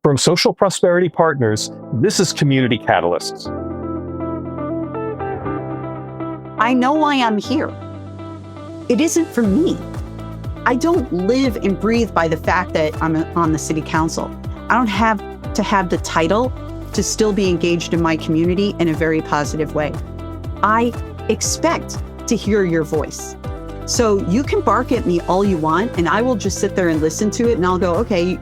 From Social Prosperity Partners, this is Community Catalysts. I know why I'm here. It isn't for me. I don't live and breathe by the fact that I'm on the city council. I don't have to have the title to still be engaged in my community in a very positive way. I expect to hear your voice. So you can bark at me all you want, and I will just sit there and listen to it, and I'll go, okay,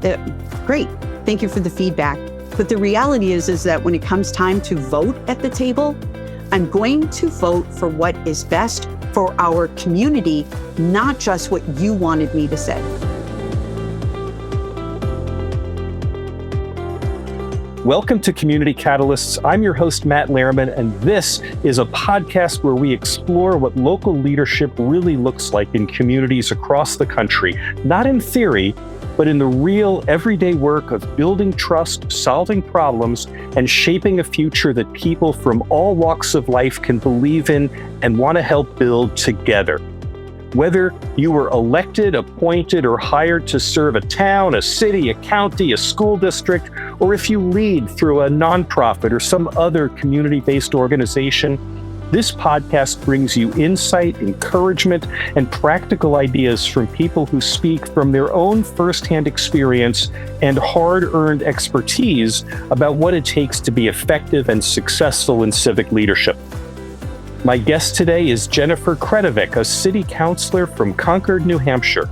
great. Thank you for the feedback. But the reality is that when it comes time to vote at the table, I'm going to vote for what is best for our community, not just what you wanted me to say. Welcome to Community Catalysts. I'm your host, Matt Lehrman, and this is a podcast where we explore what local leadership really looks like in communities across the country, not in theory, but in the real everyday work of building trust, solving problems, and shaping a future that people from all walks of life can believe in and want to help build together. Whether you were elected, appointed, or hired to serve a town, a city, a county, a school district, or if you lead through a nonprofit or some other community-based organization, this podcast brings you insight, encouragement, and practical ideas from people who speak from their own firsthand experience and hard-earned expertise about what it takes to be effective and successful in civic leadership. My guest today is Jennifer Kretovic, a city councilor from Concord, New Hampshire,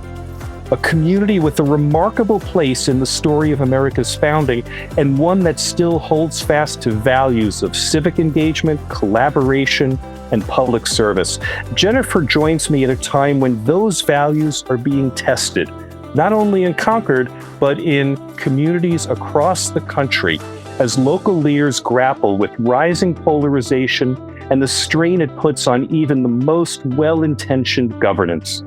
a community with a remarkable place in the story of America's founding and one that still holds fast to values of civic engagement, collaboration, and public service. Jennifer joins me at a time when those values are being tested, not only in Concord, but in communities across the country as local leaders grapple with rising polarization and the strain it puts on even the most well-intentioned governance.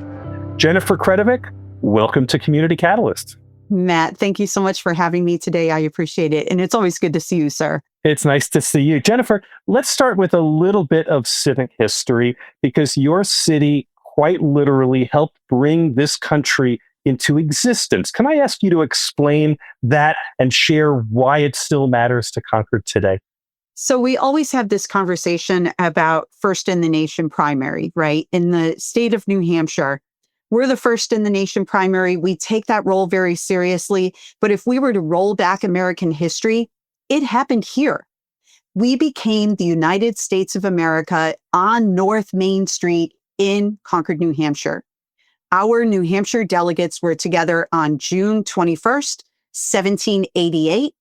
Jennifer Kretovic, welcome to Community Catalyst. Matt, thank you so much for having me today. I appreciate it. And it's always good to see you, sir. It's nice to see you. Jennifer, let's start with a little bit of civic history, because your city quite literally helped bring this country into existence. Can I ask you to explain that and share why it still matters to Concord today? So we always have this conversation about first in the nation primary, right? In the state of New Hampshire, we're the first in the nation primary. We take that role very seriously. But if we were to roll back American history, it happened here. We became the United States of America on North Main Street in Concord, New Hampshire. Our New Hampshire delegates were together on June 21st, 1788.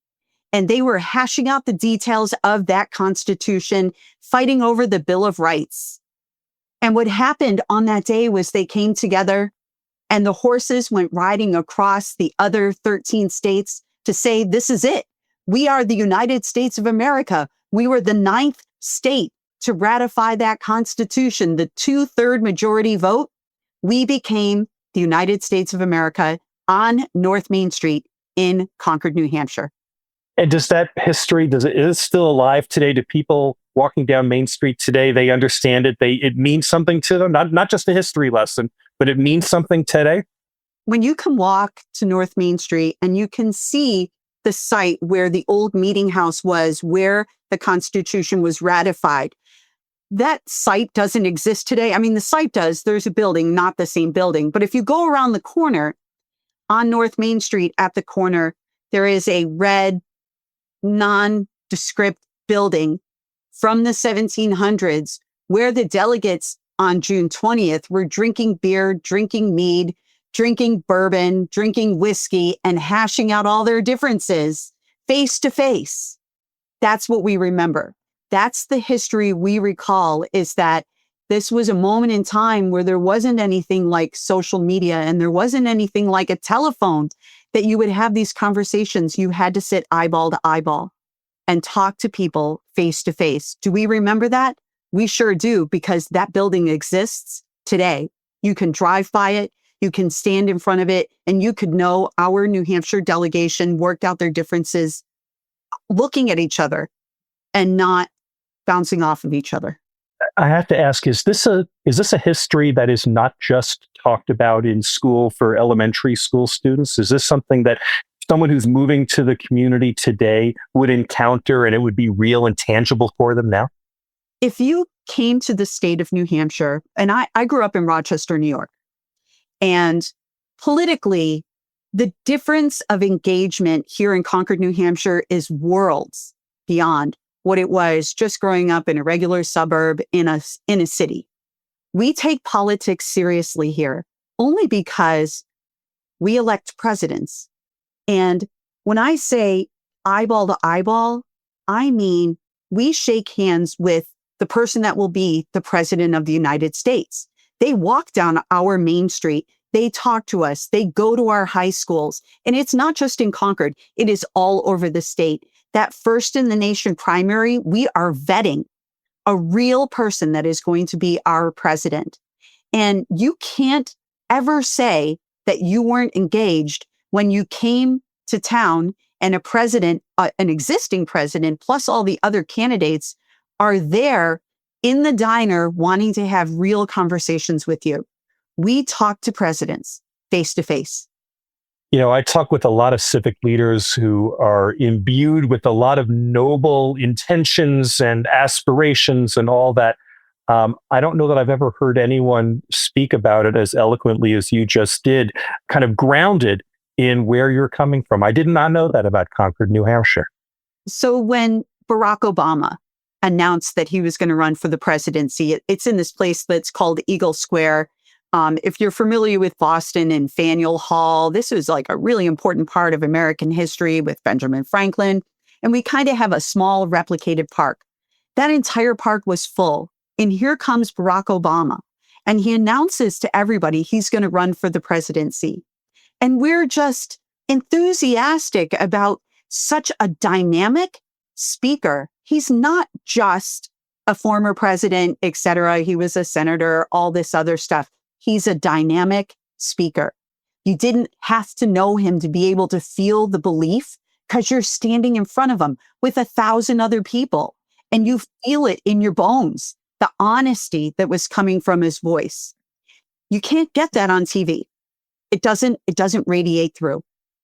And they were hashing out the details of that Constitution, fighting over the Bill of Rights. And what happened on that day was they came together and the horses went riding across the other 13 states to say, this is it. We are the United States of America. We were the 9th state to ratify that Constitution, the 2/3 majority vote. We became the United States of America on North Main Street in Concord, New Hampshire. And does that history, is it still alive today? Do people walking down Main Street today, they understand it? It means something to them, not just a history lesson, but it means something today? When you can walk to North Main Street and you can see the site where the old meeting house was, where the Constitution was ratified, that site doesn't exist today. I mean, the site does. There's a building, not the same building. But if you go around the corner on North Main Street at the corner, there is a red, nondescript building from the 1700s where the delegates on June 20th were drinking beer, drinking mead, drinking bourbon, drinking whiskey, and hashing out all their differences face to face. That's what we remember. That's the history we recall, is that this was a moment in time where there wasn't anything like social media and there wasn't anything like a telephone that you would have these conversations. You had to sit eyeball to eyeball and talk to people face to face. Do we remember that? We sure do, because that building exists today. You can drive by it, you can stand in front of it, and you could know our New Hampshire delegation worked out their differences looking at each other and not bouncing off of each other. I have to ask, is this a history that is not just talked about in school for elementary school students? Is this something that someone who's moving to the community today would encounter and it would be real and tangible for them now? If you came to the state of New Hampshire, and I grew up in Rochester, New York, and politically, the difference of engagement here in Concord, New Hampshire is worlds beyond what it was just growing up in a regular suburb in a city. We take politics seriously here only because we elect presidents. And when I say eyeball to eyeball, I mean we shake hands with the person that will be the president of the United States. They walk down our main street. They talk to us. They go to our high schools. And it's not just in Concord. It is all over the state. That first in the nation primary, we are vetting a real person that is going to be our president. And you can't ever say that you weren't engaged when you came to town and a president, an existing president, plus all the other candidates are there in the diner wanting to have real conversations with you. We talk to presidents face to face. I talk with a lot of civic leaders who are imbued with a lot of noble intentions and aspirations and all that. I don't know that I've ever heard anyone speak about it as eloquently as you just did, kind of grounded in where you're coming from. I did not know that about Concord, New Hampshire. So when Barack Obama announced that he was going to run for the presidency, it's in this place that's called Eagle Square. If you're familiar with Boston and Faneuil Hall, this was like a really important part of American history with Benjamin Franklin. And we kind of have a small replicated park. That entire park was full. And here comes Barack Obama. And he announces to everybody he's going to run for the presidency. And we're just enthusiastic about such a dynamic speaker. He's not just a former president, et cetera. He was a senator, all this other stuff. He's a dynamic speaker. You didn't have to know him to be able to feel the belief because you're standing in front of him with 1,000 other people and you feel it in your bones, the honesty that was coming from his voice. You can't get that on TV. It doesn't radiate through.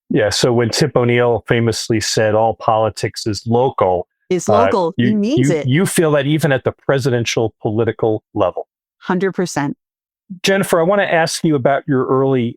Yeah. So when Tip O'Neill famously said all politics is local, he means it. You feel that even at the presidential political level. 100%. Jennifer, I want to ask you about your early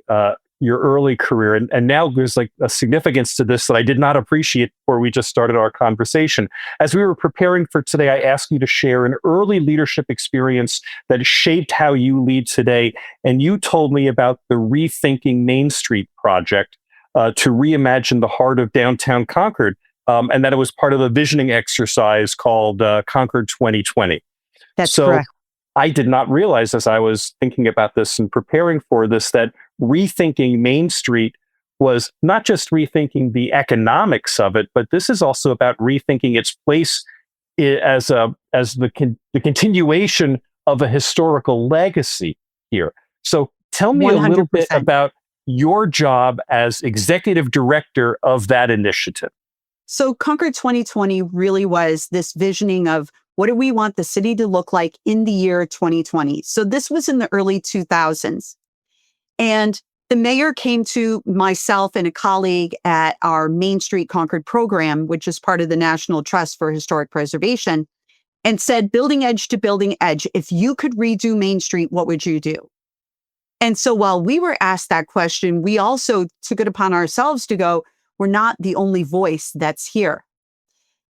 career, and now there's like a significance to this that I did not appreciate before we just started our conversation. As we were preparing for today, I asked you to share an early leadership experience that shaped how you lead today, and you told me about the Rethinking Main Street project to reimagine the heart of downtown Concord, and that it was part of a visioning exercise called Concord 2020. That's correct. I did not realize as I was thinking about this and preparing for this that rethinking Main Street was not just rethinking the economics of it, but this is also about rethinking its place as the continuation of a historical legacy here. So tell me 100%. A little bit about your job as executive director of that initiative. So Concord 2020 really was this visioning of what do we want the city to look like in the year 2020? So this was in the early 2000s. And the mayor came to myself and a colleague at our Main Street Concord program, which is part of the National Trust for Historic Preservation, and said, building edge to building edge, if you could redo Main Street, what would you do? And so while we were asked that question, we also took it upon ourselves to go, we're not the only voice that's here.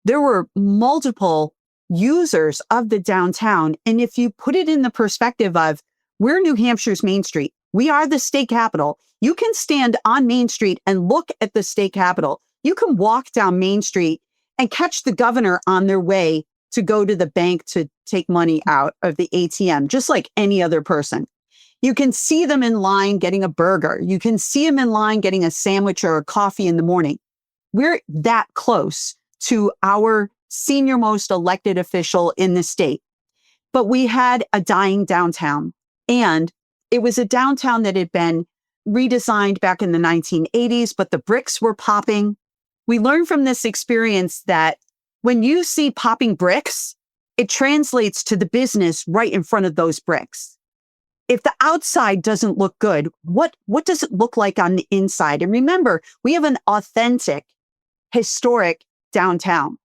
There were multiple users of the downtown. And if you put it in the perspective of, we're New Hampshire's Main Street, we are the state capital. You can stand on Main Street and look at the state capital. You can walk down Main Street and catch the governor on their way to go to the bank to take money out of the ATM, just like any other person. You can see them in line getting a burger. You can see them in line getting a sandwich or a coffee in the morning. We're that close to our senior most elected official in the state. But we had a dying downtown, and it was a downtown that had been redesigned back in the 1980s, but the bricks were popping. We learned from this experience that when you see popping bricks, it translates to the business right in front of those bricks. If the outside doesn't look good, what does it look like on the inside? And remember, we have an authentic, historic downtown.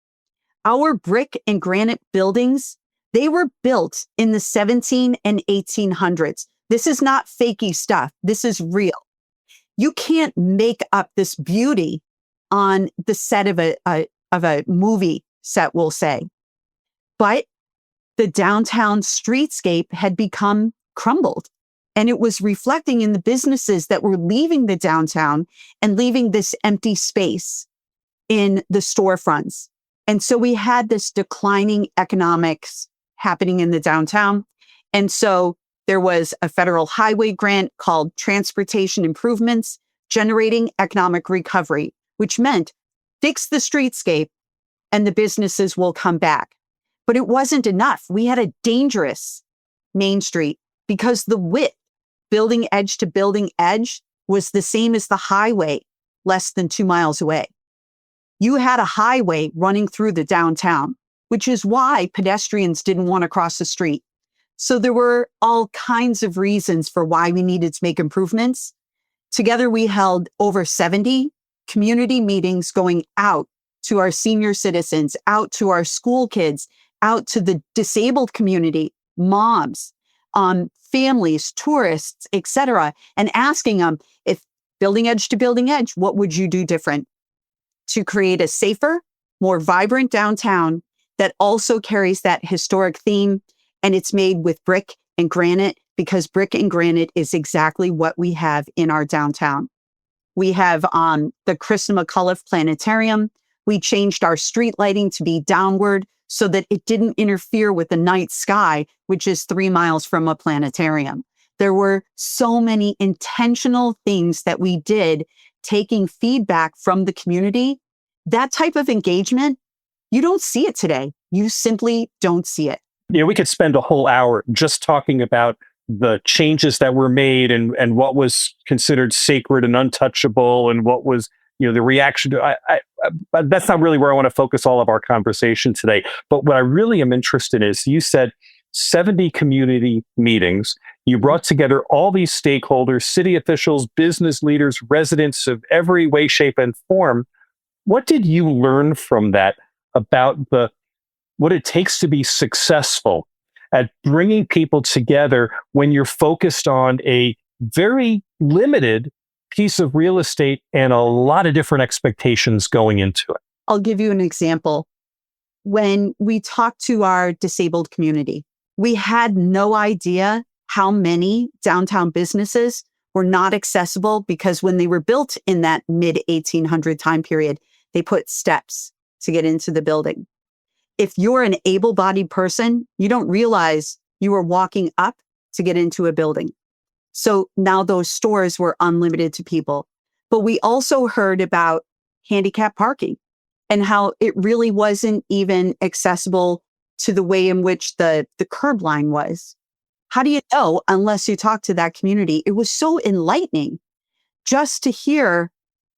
Our brick and granite buildings, they were built in the 17 and 1800s. This is not fakey stuff. This is real. You can't make up this beauty on the set of a movie set, we'll say. But the downtown streetscape had become crumbled, and it was reflecting in the businesses that were leaving the downtown and leaving this empty space in the storefronts. And so we had this declining economics happening in the downtown. And so there was a federal highway grant called Transportation Improvements, Generating Economic Recovery, which meant fix the streetscape and the businesses will come back. But it wasn't enough. We had a dangerous Main Street because the width, building edge to building edge, was the same as the highway less than 2 miles away. You had a highway running through the downtown, which is why pedestrians didn't want to cross the street. So there were all kinds of reasons for why we needed to make improvements. Together, we held over 70 community meetings going out to our senior citizens, out to our school kids, out to the disabled community, moms, families, tourists, etc., and asking them, if building edge to building edge, what would you do different to create a safer, more vibrant downtown that also carries that historic theme, and it's made with brick and granite, because brick and granite is exactly what we have in our downtown. We have the Christa McAuliffe Planetarium. We changed our street lighting to be downward so that it didn't interfere with the night sky, which is 3 miles from a planetarium. There were so many intentional things that we did, taking feedback from the community. That type of engagement, you don't see it today. You simply don't see it. Yeah, we could spend a whole hour just talking about the changes that were made and what was considered sacred and untouchable and what was, the reaction to. But that's not really where I want to focus all of our conversation today. But what I really am interested in is, you said 70 community meetings. You brought together all these stakeholders, city officials, business leaders, residents of every way, shape, and form. What did you learn from that about what it takes to be successful at bringing people together when you're focused on a very limited piece of real estate and a lot of different expectations going into it? I'll give you an example. When we talked to our disabled community, we had no idea how many downtown businesses were not accessible because when they were built in that mid-1800 time period, they put steps to get into the building. If you're an able-bodied person, you don't realize you were walking up to get into a building. So now those stores were unlimited to people. But we also heard about handicap parking and how it really wasn't even accessible to the way in which the curb line was. How do you know unless you talk to that community? It was so enlightening just to hear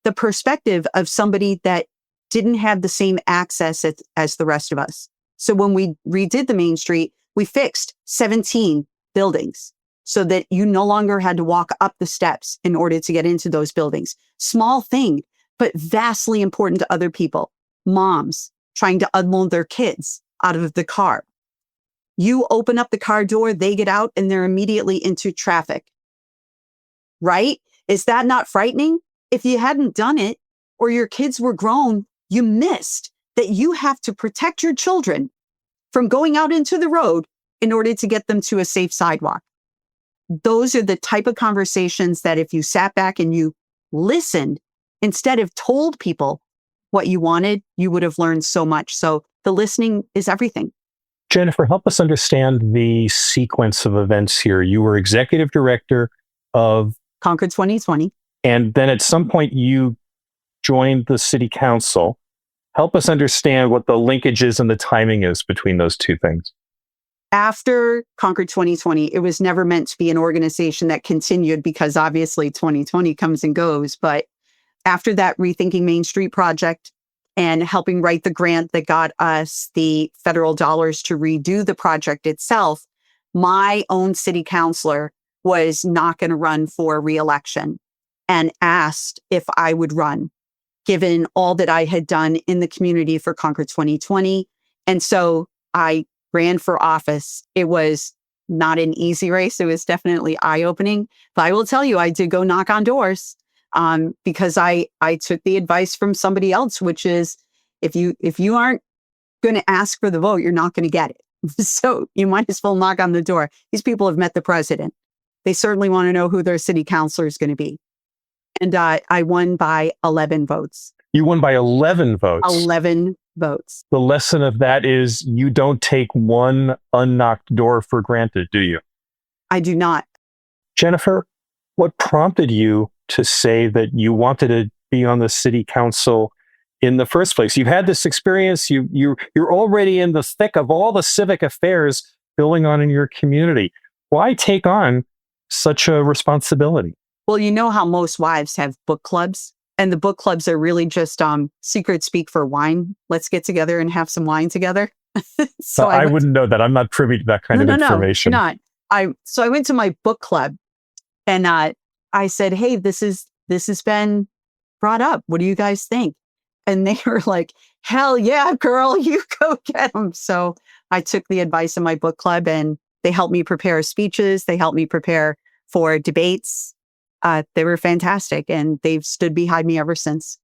the perspective of somebody that didn't have the same access as the rest of us. So when we redid the Main Street, we fixed 17 buildings so that you no longer had to walk up the steps in order to get into those buildings. Small thing, but vastly important to other people. Moms trying to unload their kids out of the car. You open up the car door, they get out, and they're immediately into traffic. Right? Is that not frightening? If you hadn't done it, or your kids were grown, you missed that you have to protect your children from going out into the road in order to get them to a safe sidewalk. Those are the type of conversations that if you sat back and you listened, instead of told people what you wanted, you would have learned so much. So the listening is everything. Jennifer, help us understand the sequence of events here. You were executive director of Concord 2020. And then at some point you joined the city council. Help us understand what the linkage is and the timing is between those two things. After Concord 2020, it was never meant to be an organization that continued because obviously 2020 comes and goes. But after that Rethinking Main Street project and helping write the grant that got us the federal dollars to redo the project itself, my own city councilor was not going to run for reelection and asked if I would run, given all that I had done in the community for Concord 2020. And so I ran for office. It was not an easy race. It was definitely eye-opening. But I will tell you, I did go knock on doors because I took the advice from somebody else, which is if you aren't going to ask for the vote, you're not going to get it. So you might as well knock on the door. These people have met the president. They certainly want to know who their city councilor is going to be. And I won by 11 votes. You won by 11 votes. 11 votes. The lesson of that is you don't take one unknocked door for granted, do you? I do not. Jennifer, what prompted you to say that you wanted to be on the city council in the first place? You've had this experience. You're already in the thick of all the civic affairs going on in your community. Why take on such a responsibility? Well, you know how most wives have book clubs, and the book clubs are really just secret speak for wine. Let's get together and have some wine together. So I wouldn't know that. I'm not privy to that kind of information. No, you're not. So I went to my book club, and I said, "Hey, this has been brought up. What do you guys think?" And they were like, "Hell yeah, girl, you go get them." So I took the advice of my book club, and they helped me prepare speeches. They helped me prepare for debates. They were fantastic, and they've stood behind me ever since.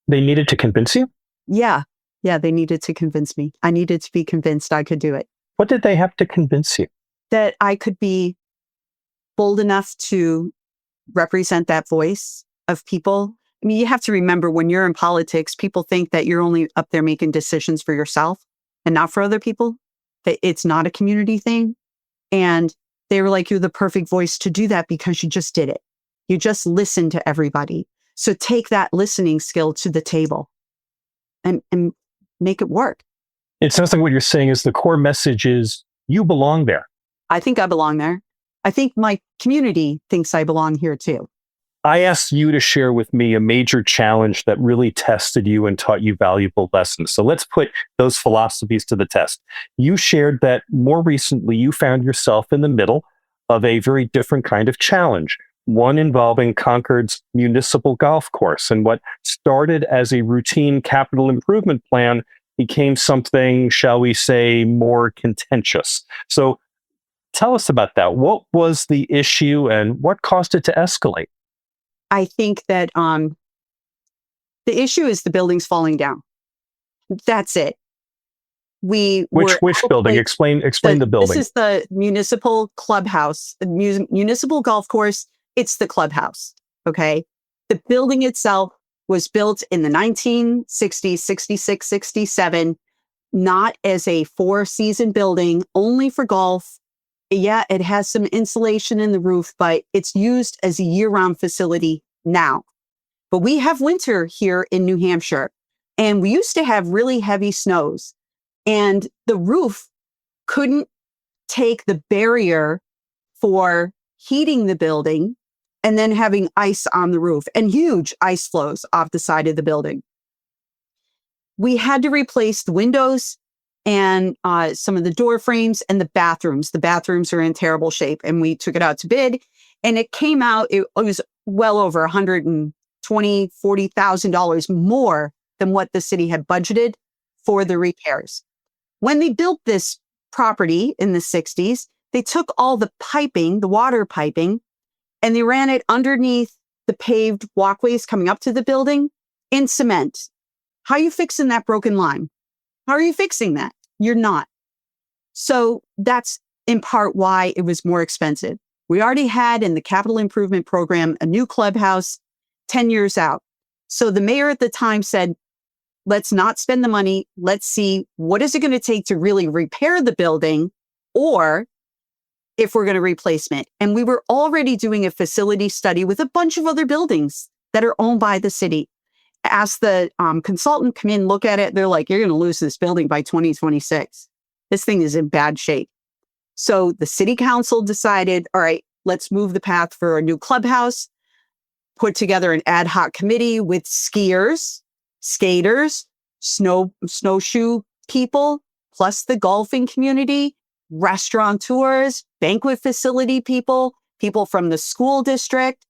They needed to convince you? Yeah, they needed to convince me. I needed to be convinced I could do it. What did they have to convince you? That I could be bold enough to represent that voice of people. I mean, you have to remember when you're in politics, people think that you're only up there making decisions for yourself and not for other people, that it's not a community thing. And they were like, you're the perfect voice to do that because you just did it. You just listen to everybody. So take that listening skill to the table and make it work. It sounds like what you're saying is the core message is you belong there. I think I belong there. I think my community thinks I belong here too. I asked you to share with me a major challenge that really tested you and taught you valuable lessons. So let's put those philosophies to the test. You shared that more recently you found yourself in the middle of a very different kind of challenge, one involving Concord's municipal golf course. And what started as a routine capital improvement plan became something, shall we say, more contentious. So tell us about that. What was the issue and what caused it to escalate? I think that the issue is the building's falling down. That's it. Which building? Explain the building. This is the municipal clubhouse, municipal golf course. It's the clubhouse. Okay. The building itself was built in the 1960s, 66, 67, not as a 4-season building, only for golf. Yeah, it has some insulation in the roof, but it's used as a year-round facility now. But we have winter here in New Hampshire, and we used to have really heavy snows, and the roof couldn't take the barrier for heating the building and then having ice on the roof and huge ice flows off the side of the building. We had to replace the windows and some of the door frames and the bathrooms. The bathrooms are in terrible shape, and we took it out to bid, and it came out, it was well over $120,000-$140,000 more than what the city had budgeted for the repairs. When they built this property in the 60s, they took all the piping, the water piping, and they ran it underneath the paved walkways coming up to the building in cement. How are you fixing that broken line? How are you fixing that? You're not. So that's in part why it was more expensive. We already had in the capital improvement program a new clubhouse 10 years out. So the mayor at the time said, let's not spend the money. Let's see, what is it going to take to really repair the building, or if we're going to replace it. And we were already doing a facility study with a bunch of other buildings that are owned by the city. Ask the consultant, come in, look at it. They're like, you're going to lose this building by 2026. This thing is in bad shape. So the city council decided, all right, let's move the path for a new clubhouse, put together an ad hoc committee with skiers, skaters, snowshoe people, plus the golfing community, restaurateurs, banquet facility people people from the school district,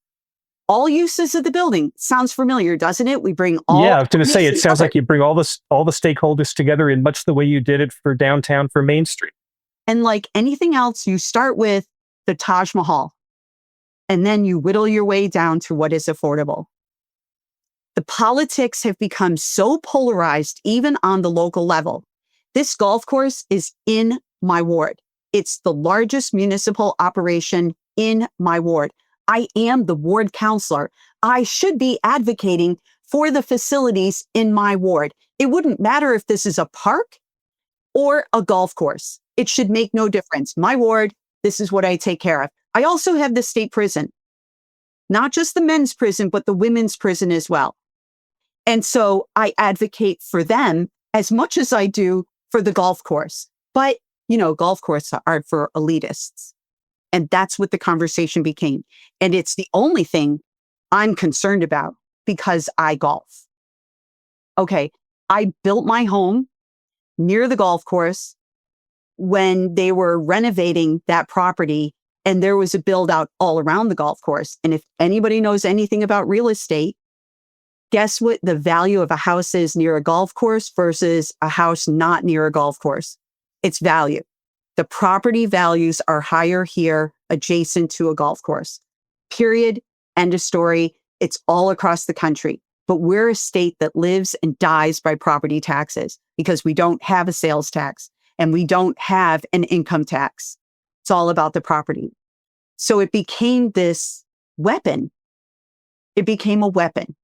all uses of the building. Sounds familiar, doesn't it? We bring all. Yeah, I was going to say, it sounds like you bring all the stakeholders together in much the way you did it for downtown for Main Street. And like anything else, you start with the Taj Mahal, and then you whittle your way down to what is affordable. The politics have become so polarized, even on the local level. This golf course is in my ward. It's the largest municipal operation in my ward. I am the ward counselor. I should be advocating for the facilities in my ward. It wouldn't matter if this is a park or a golf course. It should make no difference. My ward, this is what I take care of. I also have the state prison, not just the men's prison, but the women's prison as well. And so I advocate for them as much as I do for the golf course. But, golf courses are for elitists. And that's what the conversation became. And it's the only thing I'm concerned about because I golf. Okay, I built my home near the golf course when they were renovating that property, and there was a build out all around the golf course. And if anybody knows anything about real estate, guess what the value of a house is near a golf course versus a house not near a golf course? It's value. The property values are higher here adjacent to a golf course. Period. End of story. It's all across the country. But we're a state that lives and dies by property taxes because we don't have a sales tax and we don't have an income tax. It's all about the property. So it became this weapon. It became a weapon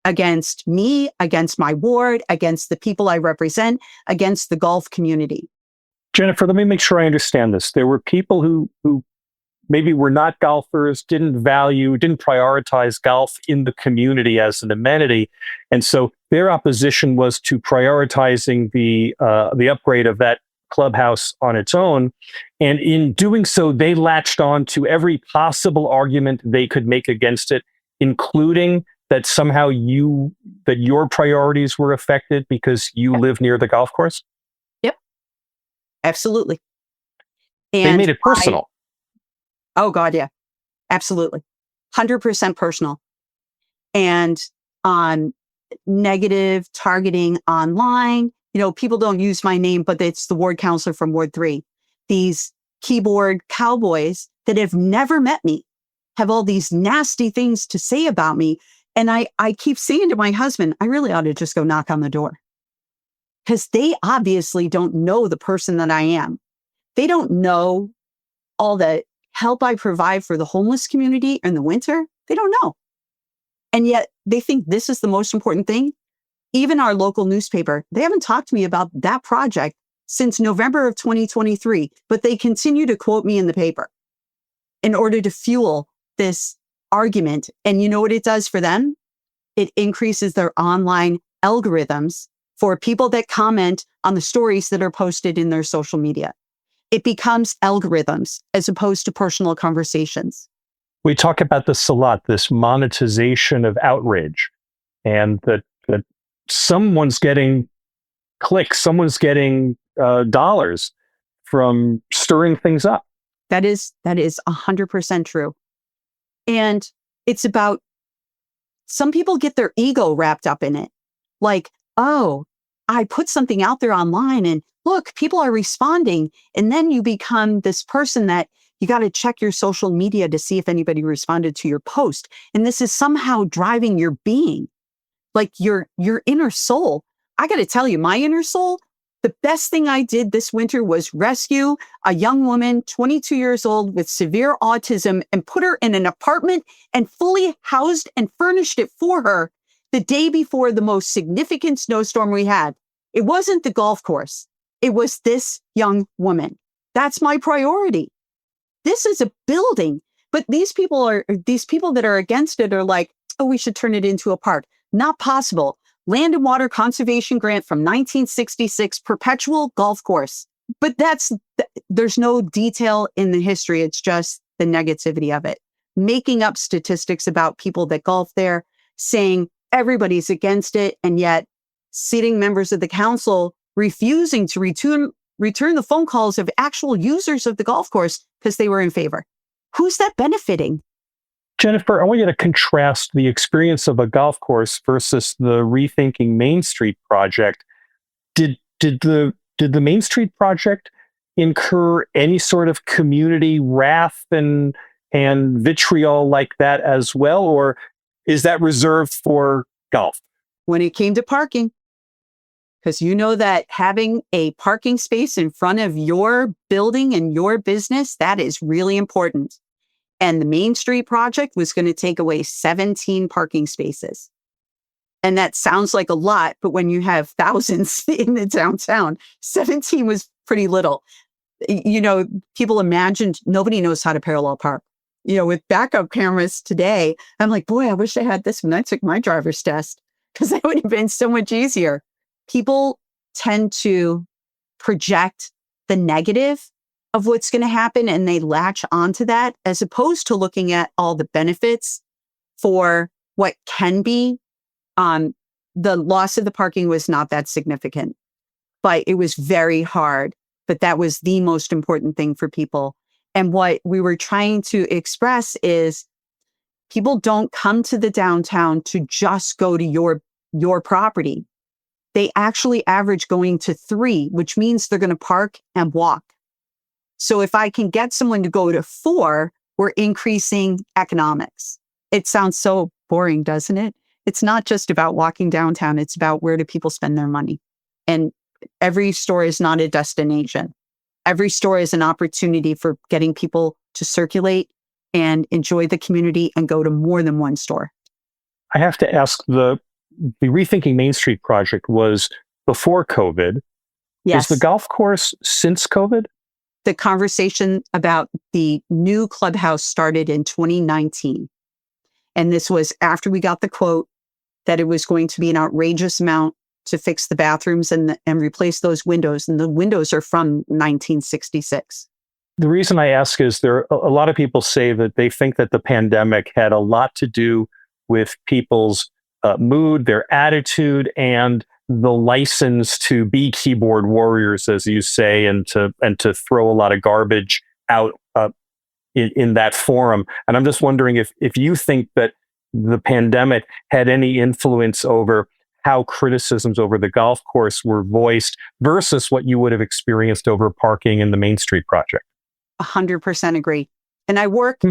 against me, against my ward, against the people I represent, against the golf community. Jennifer, let me make sure I understand this. There were people who maybe were not golfers, didn't prioritize golf in the community as an amenity. And so their opposition was to prioritizing the upgrade of that clubhouse on its own. And in doing so, they latched on to every possible argument they could make against it, including that somehow your priorities were affected because you live near the golf course? Yep. Absolutely. And they made it personal. Oh God, yeah. Absolutely. 100% personal. And on negative targeting online, people don't use my name, but it's the ward counselor from Ward 3. These keyboard cowboys that have never met me have all these nasty things to say about me. And I keep saying to my husband, I really ought to just go knock on the door. Because they obviously don't know the person that I am. They don't know all the help I provide for the homeless community in the winter. They don't know. And yet they think this is the most important thing. Even our local newspaper, they haven't talked to me about that project since November of 2023, but they continue to quote me in the paper in order to fuel this argument. And you know what it does for them? It increases their online algorithms for people that comment on the stories that are posted in their social media. It becomes algorithms as opposed to personal conversations. We talk about this a lot, this monetization of outrage, and that someone's getting clicks, someone's getting dollars from stirring things up. That is 100% true. And it's about, some people get their ego wrapped up in it. Like, oh, I put something out there online and look, people are responding. And then you become this person that you got to check your social media to see if anybody responded to your post. And this is somehow driving your being, like your inner soul. I got to tell you, my inner soul, the best thing I did this winter was rescue a young woman, 22 years old with severe autism, and put her in an apartment and fully housed and furnished it for her the day before the most significant snowstorm we had. It wasn't the golf course. It was this young woman. That's my priority. This is a building, but these people that are against it are like, oh, we should turn it into a park. Not possible. Land and Water Conservation Grant from 1966, perpetual golf course. But there's no detail in the history. It's just the negativity of it. Making up statistics about people that golf there, saying everybody's against it, and yet sitting members of the council refusing to return the phone calls of actual users of the golf course because they were in favor. Who's that benefiting? Jennifer, I want you to contrast the experience of a golf course versus the Rethinking Main Street project. Did the Main Street project incur any sort of community wrath and vitriol like that as well, or is that reserved for golf? When it came to parking, because you know that having a parking space in front of your building and your business, that is really important. And the Main Street project was going to take away 17 parking spaces. And that sounds like a lot, but when you have thousands in the downtown, 17 was pretty little. You know, people imagined nobody knows how to parallel park. You know, with backup cameras today, I'm like, boy, I wish I had this when I took my driver's test, because that would have been so much easier. People tend to project the negative of what's going to happen and they latch onto that as opposed to looking at all the benefits for what can be. The loss of the parking was not that significant, but it was very hard. But that was the most important thing for people. And what we were trying to express is people don't come to the downtown to just go to your property. They actually average going to 3, which means they're going to park and walk. So if I can get someone to go to 4, we're increasing economics. It sounds so boring, doesn't it? It's not just about walking downtown. It's about where do people spend their money. And every store is not a destination. Every store is an opportunity for getting people to circulate and enjoy the community and go to more than one store. I have to ask, the Rethinking Main Street project was before COVID. Yes. Is the golf course since COVID? The conversation about the new clubhouse started in 2019. And this was after we got the quote that it was going to be an outrageous amount to fix the bathrooms and replace those windows. And the windows are from 1966. The reason I ask is a lot of people say that they think that the pandemic had a lot to do with people's mood, their attitude, and the license to be keyboard warriors, as you say, and to throw a lot of garbage out in that forum. And I'm just wondering if you think that the pandemic had any influence over how criticisms over the golf course were voiced versus what you would have experienced over parking in the Main Street project. 100% agree. And I work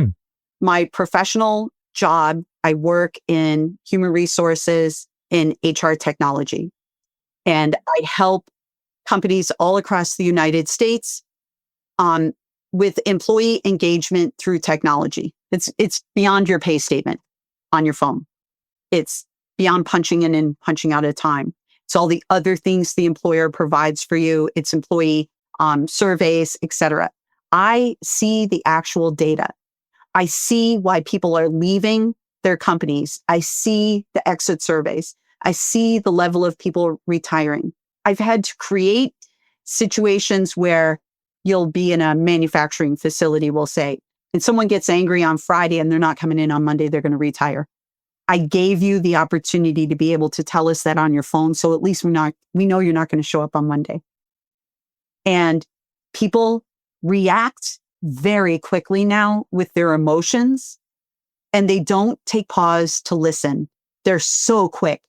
my professional job. I work in human resources in HR technology. And I help companies all across the United States with employee engagement through technology. It's beyond your pay statement on your phone. It's beyond punching in and punching out a time. It's all the other things the employer provides for you. It's employee surveys, etc. I see the actual data. I see why people are leaving their companies. I see the exit surveys. I see the level of people retiring. I've had to create situations where you'll be in a manufacturing facility, we'll say, and someone gets angry on Friday and they're not coming in on Monday, they're going to retire. I gave you the opportunity to be able to tell us that on your phone. So at least we know you're not going to show up on Monday. And people react very quickly now with their emotions, and they don't take pause to listen. They're so quick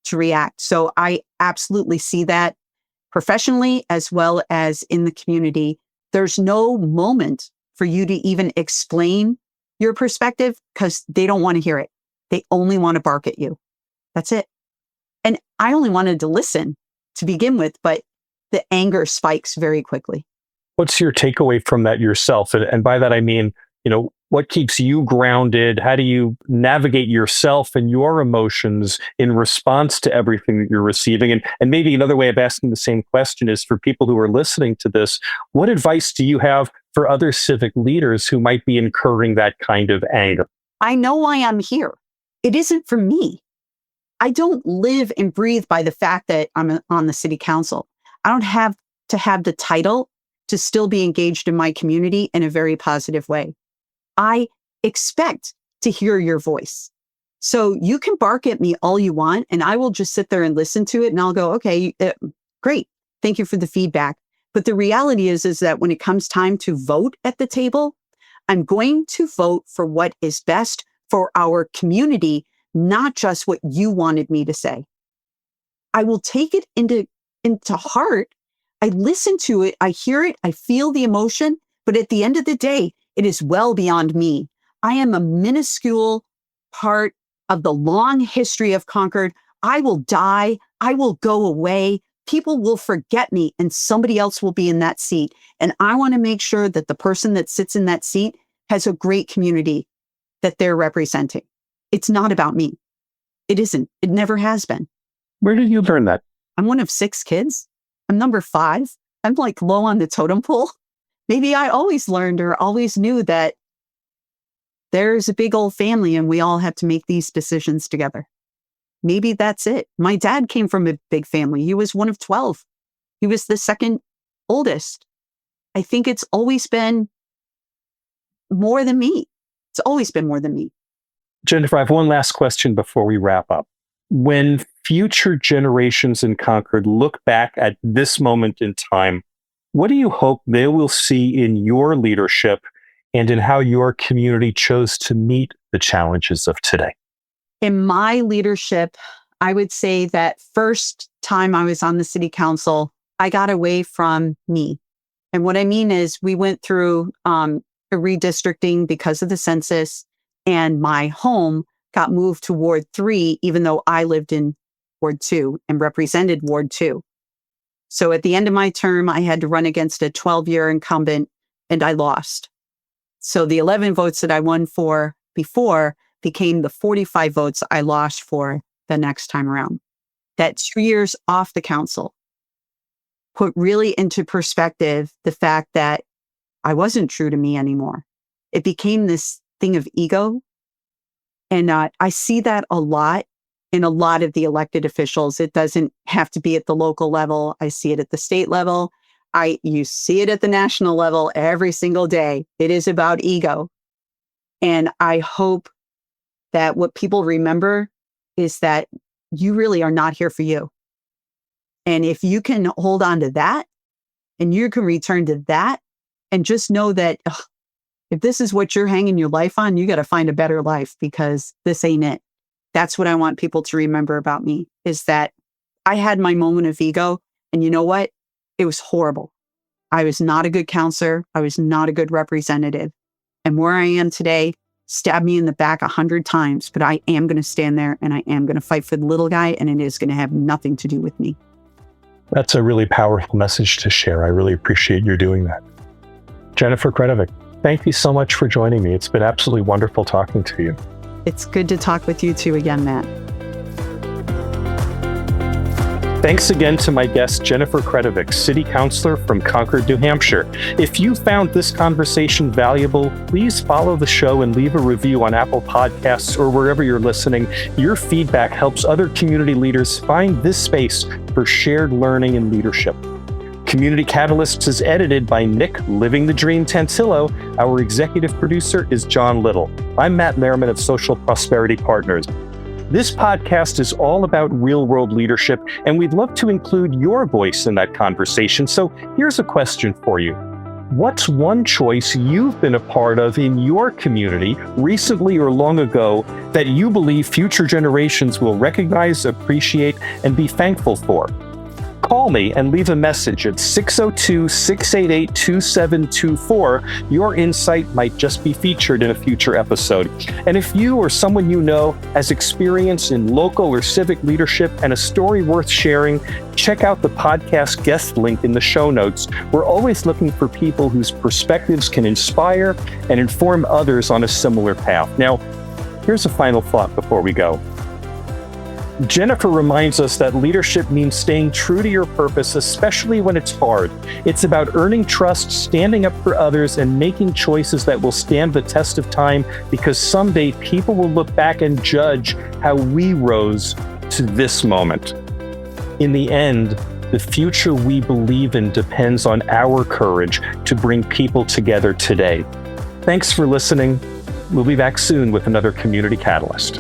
to react. So I absolutely see that professionally as well as in the community. There's no moment for you to even explain your perspective because they don't want to hear it. They only want to bark at you. That's it. And I only wanted to listen to begin with, but the anger spikes very quickly. What's your takeaway from that yourself? And by that, I mean, what keeps you grounded? How do you navigate yourself and your emotions in response to everything that you're receiving? And maybe another way of asking the same question is for people who are listening to this, what advice do you have for other civic leaders who might be incurring that kind of anger? I know why I'm here. It isn't for me. I don't live and breathe by the fact that I'm on the city council. I don't have to have the title to still be engaged in my community in a very positive way. I expect to hear your voice. So you can bark at me all you want, and I will just sit there and listen to it. And I'll go, okay, great. Thank you for the feedback. But the reality is that when it comes time to vote at the table, I'm going to vote for what is best for our community, not just what you wanted me to say. I will take it into heart. I listen to it. I hear it. I feel the emotion. But at the end of the day, it is well beyond me. I am a minuscule part of the long history of Concord. I will die. I will go away. People will forget me and somebody else will be in that seat. And I want to make sure that the person that sits in that seat has a great community that they're representing. It's not about me. It isn't. It never has been. Where did you learn that? I'm one of 6 kids. I'm number 5. I'm like low on the totem pole. Maybe I always learned or always knew that there's a big old family and we all have to make these decisions together. Maybe that's it. My dad came from a big family. He was one of 12. He was the second oldest. I think it's always been more than me. It's always been more than me. Jennifer, I have one last question before we wrap up. When future generations in Concord look back at this moment in time, what do you hope they will see in your leadership and in how your community chose to meet the challenges of today? In my leadership, I would say that first time I was on the city council, I got away from me. And what I mean is we went through a redistricting because of the census, and my home got moved to Ward 3, even though I lived in Ward 2 and represented Ward 2. So at the end of my term, I had to run against a 12-year incumbent and I lost. So the 11 votes that I won for before became the 45 votes I lost for the next time around. That 2 years off the council put really into perspective the fact that I wasn't true to me anymore. It became this thing of ego. And I see that a lot in a lot of the elected officials. It doesn't have to be at the local level. I see it at the state level. You see it at the national level every single day. It is about ego. And I hope that what people remember is that you really are not here for you. And if you can hold on to that and you can return to that and just know that if this is what you're hanging your life on, you got to find a better life because this ain't it. That's what I want people to remember about me, is that I had my moment of ego. And you know what? It was horrible. I was not a good counselor. I was not a good representative. And where I am today, stab me in the back 100 times, but I am going to stand there and I am going to fight for the little guy, and it is going to have nothing to do with me. That's a really powerful message to share. I really appreciate you doing that. Jennifer Kretovic, thank you so much for joining me. It's been absolutely wonderful talking to you. It's good to talk with you too again, Matt. Thanks again to my guest, Jennifer Kretovic, City Councilor from Concord, New Hampshire. If you found this conversation valuable, please follow the show and leave a review on Apple Podcasts or wherever you're listening. Your feedback helps other community leaders find this space for shared learning and leadership. Community Catalysts is edited by Nick Living the Dream Tantillo. Our executive producer is John Little. I'm Matt Lehrman of Social Prosperity Partners. This podcast is all about real-world leadership, and we'd love to include your voice in that conversation. So here's a question for you. What's one choice you've been a part of in your community, recently or long ago, that you believe future generations will recognize, appreciate, and be thankful for? Call me and leave a message at 602-688-2724. Your insight might just be featured in a future episode. And if you or someone you know has experience in local or civic leadership and a story worth sharing, check out the podcast guest link in the show notes. We're always looking for people whose perspectives can inspire and inform others on a similar path. Now, here's a final thought before we go. Jennifer reminds us that leadership means staying true to your purpose, especially when it's hard. It's about earning trust, standing up for others, and making choices that will stand the test of time, because someday people will look back and judge how we rose to this moment. In the end, the future we believe in depends on our courage to bring people together today. Thanks for listening. We'll be back soon with another Community Catalyst.